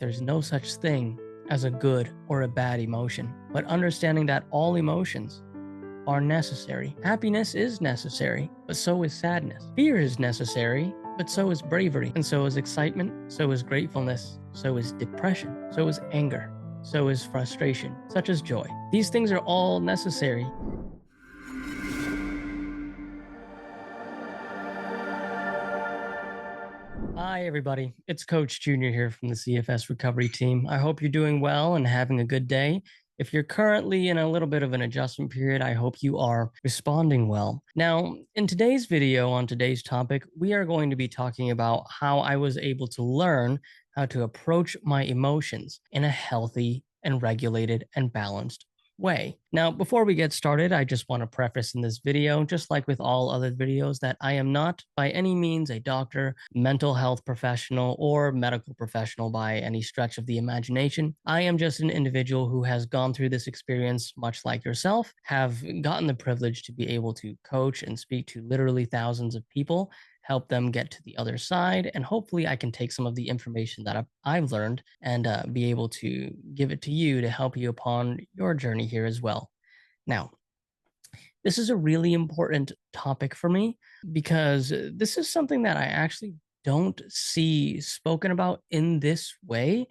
there's no such thing as a good or a bad emotion, but understanding that all emotions are necessary. Happiness is necessary, but so is sadness. Fear is necessary, but so is bravery. And so is excitement, so is gratefulness, so is depression, so is anger, so is frustration, such as joy. These things are all necessary. Hi, everybody. It's Coach Junior here from the CFS Recovery Team. I hope you're doing well and having a good day. If you're currently in a little bit of an adjustment period, I hope you are responding well. Now, in today's video on today's topic, we are going to be talking about how I was able to learn how to approach my emotions in a healthy and regulated and balanced way. Now, before we get started, I just want to preface in this video, just like with all other videos, that I am not by any means a doctor, mental health professional, or medical professional by any stretch of the imagination. I am just an individual who has gone through this experience, much like yourself, have gotten the privilege to be able to coach and speak to literally thousands of people, help them get to the other side, and hopefully I can take some of the information that I've learned and be able to give it to you to help you upon your journey here as well. Now, this is a really important topic for me because this is something that I actually don't see spoken about in this way,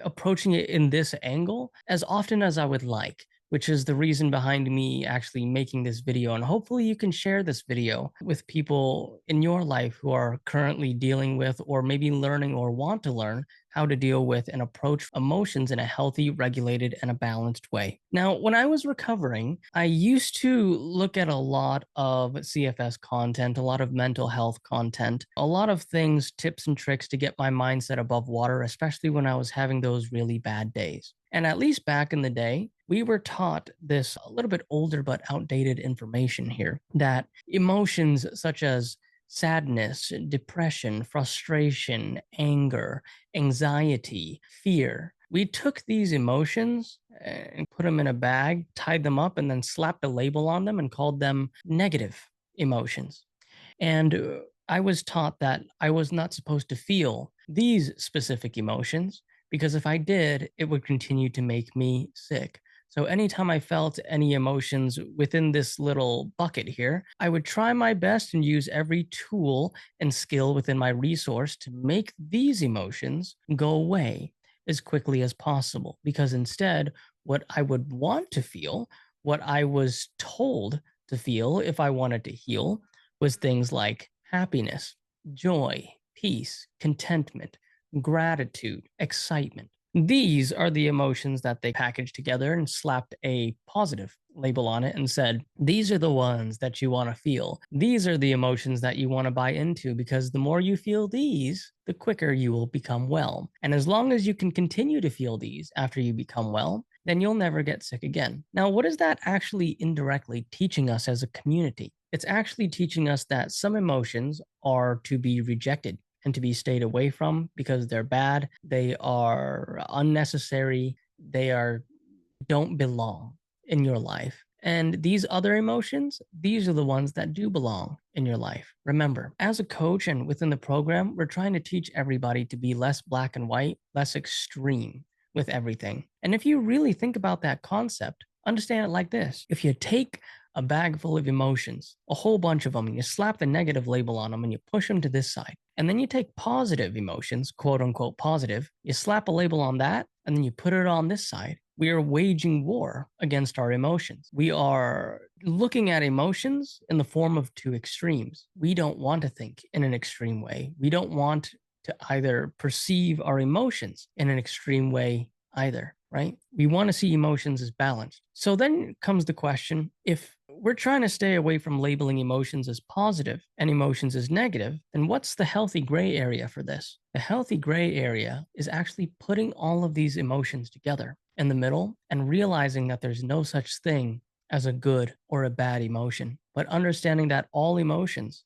approaching it in this angle as often as I would like, which is the reason behind me actually making this video. And hopefully you can share this video with people in your life who are currently dealing with, or maybe learning or want to learn how to deal with and approach emotions in a healthy, regulated, and a balanced way. Now, when I was recovering, I used to look at a lot of CFS content, a lot of mental health content, a lot of things, tips and tricks to get my mindset above water, especially when I was having those really bad days. And at least back in the day, we were taught this a little bit older but outdated information here, that emotions such as sadness, depression, frustration, anger, anxiety, fear, we took these emotions and put them in a bag, tied them up, and then slapped a label on them and called them negative emotions. And I was taught that I was not supposed to feel these specific emotions, because if I did, it would continue to make me sick. So anytime I felt any emotions within this little bucket here, I would try my best and use every tool and skill within my resource to make these emotions go away as quickly as possible. Because instead, what I would want to feel, what I was told to feel if I wanted to heal, was things like happiness, joy, peace, contentment, gratitude, excitement. These are the emotions that they packaged together and slapped a positive label on it and said, these are the ones that you want to feel. These are the emotions that you want to buy into, because the more you feel these, the quicker you will become well. And as long as you can continue to feel these after you become well, then you'll never get sick again. Now, what is that actually indirectly teaching us as a community? It's actually teaching us that some emotions are to be rejected and to be stayed away from because they're bad, they are unnecessary, don't belong in your life. And these other emotions, these are the ones that do belong in your life. Remember, as a coach and within the program, we're trying to teach everybody to be less black and white, less extreme with everything. And if you really think about that concept, understand it like this. If you take a bag full of emotions, a whole bunch of them, and you slap the negative label on them and you push them to this side. And then you take positive emotions, quote unquote positive, you slap a label on that, and then you put it on this side. We are waging war against our emotions. We are looking at emotions in the form of two extremes. We don't want to think in an extreme way. We don't want to either perceive our emotions in an extreme way either, right? We want to see emotions as balanced. So then comes the question, if we're trying to stay away from labeling emotions as positive and emotions as negative, then what's the healthy gray area for this? The healthy gray area is actually putting all of these emotions together in the middle and realizing that there's no such thing as a good or a bad emotion, but understanding that all emotions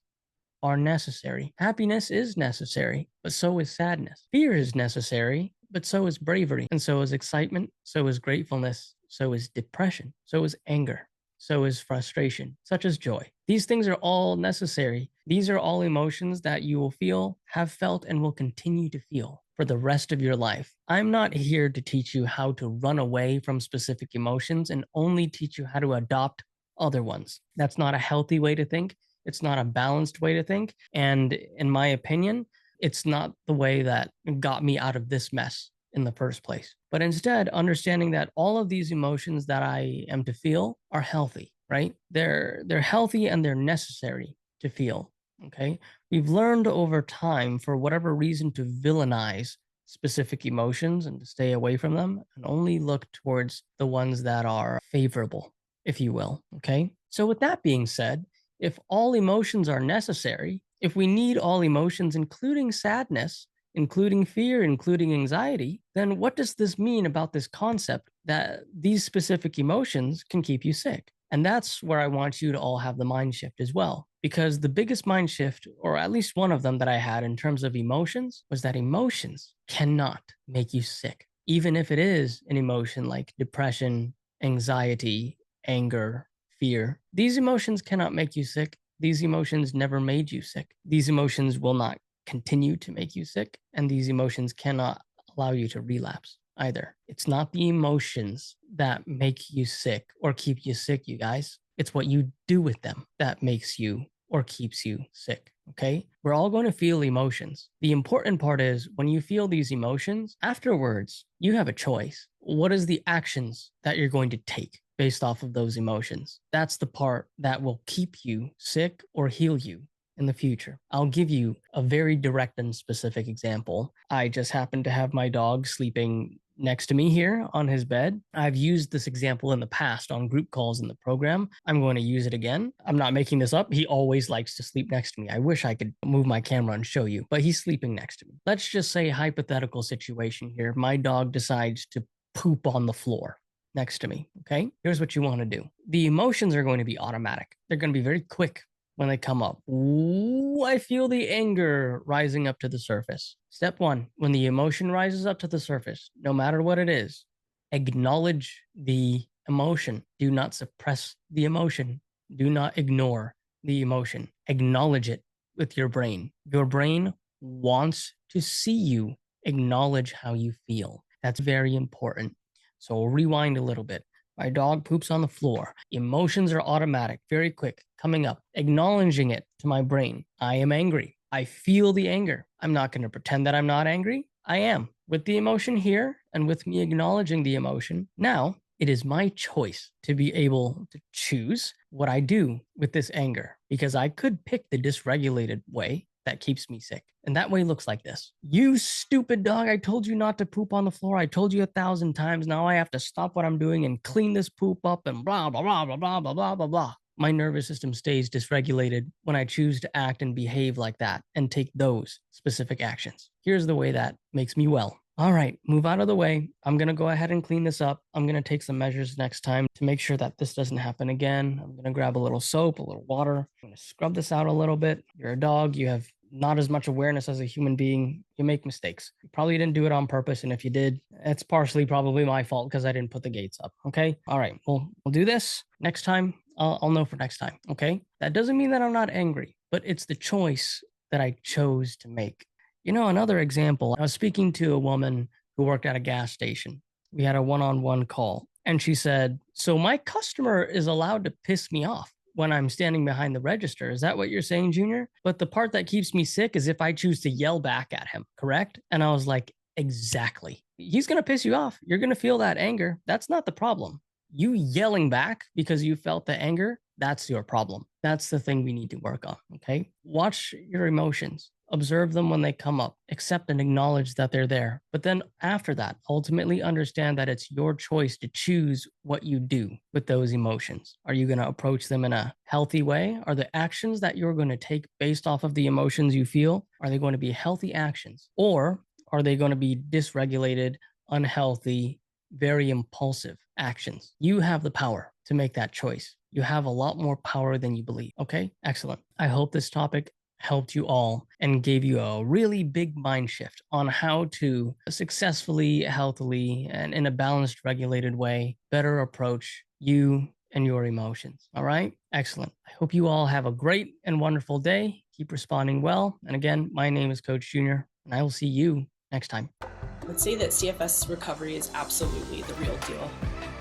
are necessary. Happiness is necessary, but so is sadness. Fear is necessary, but so is bravery. And so is excitement, so is gratefulness, so is depression, so is anger, so is frustration, such as joy. These things are all necessary. These are all emotions that you will feel, have felt, and will continue to feel for the rest of your life. I'm not here to teach you how to run away from specific emotions and only teach you how to adopt other ones. That's not a healthy way to think. It's not a balanced way to think. And in my opinion, it's not the way that got me out of this mess in the first place. But instead, understanding that all of these emotions that I am to feel are healthy, right? They're healthy and they're necessary to feel. Okay. We've learned over time, for whatever reason, to villainize specific emotions and to stay away from them and only look towards the ones that are favorable, if you will. Okay. So, with that being said, if all emotions are necessary, if we need all emotions, including sadness, including fear, including anxiety, then what does this mean about this concept that these specific emotions can keep you sick? And that's where I want you to all have the mind shift as well. Because the biggest mind shift, or at least one of them that I had in terms of emotions, was that emotions cannot make you sick. Even if it is an emotion like depression, anxiety, anger, fear, these emotions cannot make you sick. These emotions never made you sick. These emotions will not continue to make you sick, and these emotions cannot allow you to relapse either. It's not the emotions that make you sick or keep you sick, you guys. It's what you do with them that makes you or keeps you sick. Okay. We're all going to feel emotions. The important part is when you feel these emotions, afterwards, you have a choice. What is the actions that you're going to take based off of those emotions? That's the part that will keep you sick or heal you in the future. I'll give you a very direct and specific example. I just happened to have my dog sleeping next to me here on his bed. I've used this example in the past on group calls in the program. I'm going to use it again. I'm not making this up. He always likes to sleep next to me. I wish I could move my camera and show you, but he's sleeping next to me. Let's just say, hypothetical situation here. My dog decides to poop on the floor next to me. Okay. Here's what you want to do. The emotions are going to be automatic. They're going to be very quick when they come up. Ooh, I feel the anger rising up to the surface. Step one, when the emotion rises up to the surface, no matter what it is, acknowledge the emotion. Do not suppress the emotion. Do not ignore the emotion. Acknowledge it with your brain. Your brain wants to see you acknowledge how you feel. That's very important. So we'll rewind a little bit. My dog poops on the floor. Emotions are automatic, very quick, coming up, acknowledging it to my brain. I am angry. I feel the anger. I'm not going to pretend that I'm not angry. I am. With the emotion here and with me acknowledging the emotion, now it is my choice to be able to choose what I do with this anger, because I could pick the dysregulated way that keeps me sick. And that way looks like this. You stupid dog, I told you not to poop on the floor. I told you 1,000 times. Now I have to stop what I'm doing and clean this poop up and blah, blah, blah, blah, blah, blah, blah, blah, blah. My nervous system stays dysregulated when I choose to act and behave like that and take those specific actions. Here's the way that makes me well. All right, move out of the way. I'm going to go ahead and clean this up. I'm going to take some measures next time to make sure that this doesn't happen again. I'm going to grab a little soap, a little water. I'm going to scrub this out a little bit. You're a dog. You have not as much awareness as a human being. You make mistakes. You probably didn't do it on purpose. And if you did, it's partially probably my fault because I didn't put the gates up. Okay. All right. We'll do this next time. I'll know for next time. Okay. That doesn't mean that I'm not angry, but it's the choice that I chose to make. You know, another example, I was speaking to a woman who worked at a gas station. We had a one-on-one call, and she said, so my customer is allowed to piss me off when I'm standing behind the register. Is that what you're saying, Junior? But the part that keeps me sick is if I choose to yell back at him, correct? And I was like, exactly. He's going to piss you off. You're going to feel that anger. That's not the problem. You yelling back because you felt the anger, that's your problem. That's the thing we need to work on, okay? Watch your emotions. Observe them when they come up, accept and acknowledge that they're there. But then after that, ultimately understand that it's your choice to choose what you do with those emotions. Are you going to approach them in a healthy way? Are the actions that you're going to take based off of the emotions you feel, are they going to be healthy actions? Or are they going to be dysregulated, unhealthy, very impulsive actions? You have the power to make that choice. You have a lot more power than you believe. Okay, excellent. I hope this topic helped you all and gave you a really big mind shift on how to successfully, healthily, and in a balanced, regulated way better approach you and your emotions. All right, excellent. I hope you all have a great and wonderful day. keep responding well. And again, my name is Coach Junior, and I will see you next time. I would say that CFS recovery is absolutely the real deal.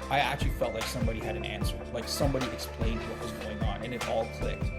I actually felt like somebody had an answer, like somebody explained what was going on, and it all clicked.